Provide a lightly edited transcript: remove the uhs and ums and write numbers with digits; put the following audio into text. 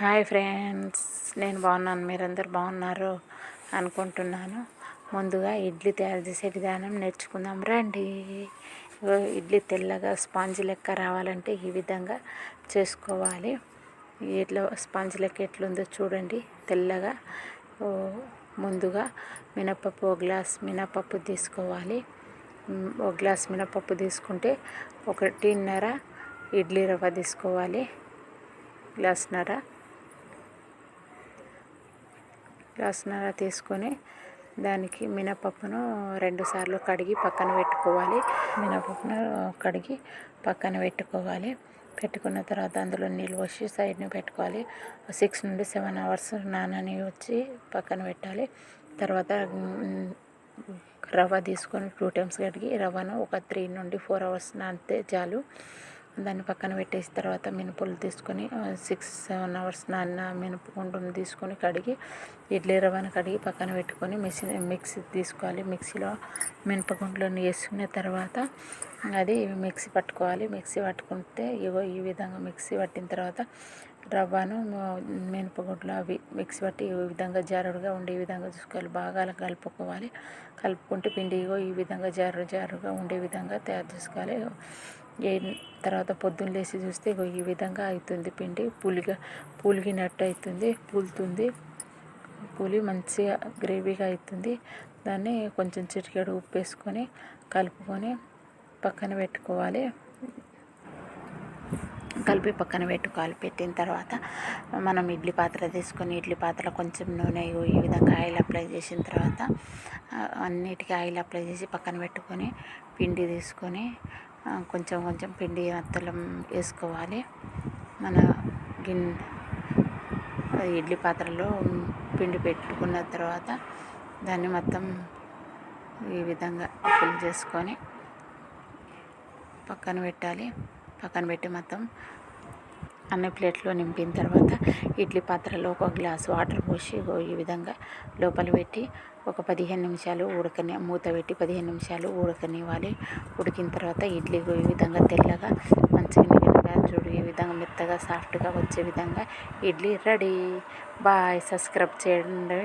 Hi friends, నేను బాగున్నాను. మీరందరూ బాగున్నారు అనుకుంటున్నాను. ముందుగా ఇడ్లీ తయారు చేసే విధానం నేర్చుకుందాం రండి. ఇడ్లీ తెల్లగా స్పాంజ్ లెక్క రావాలంటే ఈ విధంగా చేసుకోవాలి. ఇట్లా స్పాంజ్ లెక్క ఎట్లుందో చూడండి. తెల్లగా ముందుగా మినపప్పు, ఒక గ్లాస్ మినపప్పు తీసుకోవాలి. ఒక గ్లాస్ మినపప్పు తీసుకుంటే 1.5 ఇడ్లీ రవ్వ తీసుకోవాలి. గ్లాస్న్నర తీసుకొని దానికి మినపప్పును 2 సార్లు కడిగి పక్కన పెట్టుకోవాలి. పెట్టుకున్న తర్వాత అందులో నీళ్ళు పోసి సైడ్ని పెట్టుకోవాలి. 6 నుండి 7 అవర్స్ నానని వచ్చి పక్కన పెట్టాలి. తర్వాత రవ్వ తీసుకొని 2 టైమ్స్ కడిగి రవ్వను ఒక 3 నుండి 4 అవర్స్ నానితే చాలు. దాన్ని పక్కన పెట్టేసిన తర్వాత మినపలు తీసుకొని 6-7 అవర్స్ నాన్న మినపగుండును తీసుకొని కడిగి ఇడ్లీ రవ్వను కడిగి పక్కన పెట్టుకొని మిక్సీ తీసుకోవాలి. మిక్సీలో మినపగుండ్లను వేసుకున్న తర్వాత అది మిక్సీ పట్టుకోవాలి. మిక్సీ పట్టుకుంటే ఈ విధంగా మిక్సీ పట్టిన తర్వాత రవ్వను మినపగుండ్లు అవి మిక్సీ పట్టి ఈ విధంగా జారుడుగా ఉండే ఈ విధంగా చూసుకోవాలి. బాగా కలుపుకోవాలి. కలుపుకుంటే పిండి ఈ విధంగా జారుగా ఉండే విధంగా తయారు చేసుకోవాలి. తర్వాత పొద్దున్న లేచి చూస్తే ఈ విధంగా అవుతుంది. పిండి పూలిగినట్టు అవుతుంది, పూలి మంచిగా గ్రేవీగా అవుతుంది. దాన్ని కొంచెం చిటికెడు ఉప్పు వేసుకొని కలుపుకొని పక్కన పెట్టుకోవాలి. పెట్టిన తర్వాత మనం ఇడ్లీ పాత్ర తీసుకొని ఇడ్లీ పాత్ర కొంచెం నూనె ఈ విధంగా ఆయిల్ అప్లై చేసిన తర్వాత అన్నిటికీ ఆయిల్ అప్లై చేసి పక్కన పెట్టుకొని పిండి తీసుకొని కొంచెం పిండి అత్తలం వేసుకోవాలి. మన ఇడ్లీ పాత్రలో పిండి పెట్టుకున్న తర్వాత దాన్ని మొత్తం ఈ విధంగా ఫిల్ చేసుకొని పక్కన పెట్టి మొత్తం అన్ని ప్లేట్లో నింపిన తర్వాత ఇడ్లీ పాత్రలో ఒక గ్లాస్ వాటర్ పోసి ఈ విధంగా లోపల పెట్టి ఒక 15 నిమిషాలు మూత పెట్టి 15 నిమిషాలు ఉడకనివ్వాలి. ఉడికిన తర్వాత ఇడ్లీ ఈ విధంగా తెల్లగా మంచిగా చూడు ఈ విధంగా మెత్తగా సాఫ్ట్గా వచ్చే విధంగా ఇడ్లీ రెడీ. బాయ్. సబ్స్క్రైబ్ చేయండి.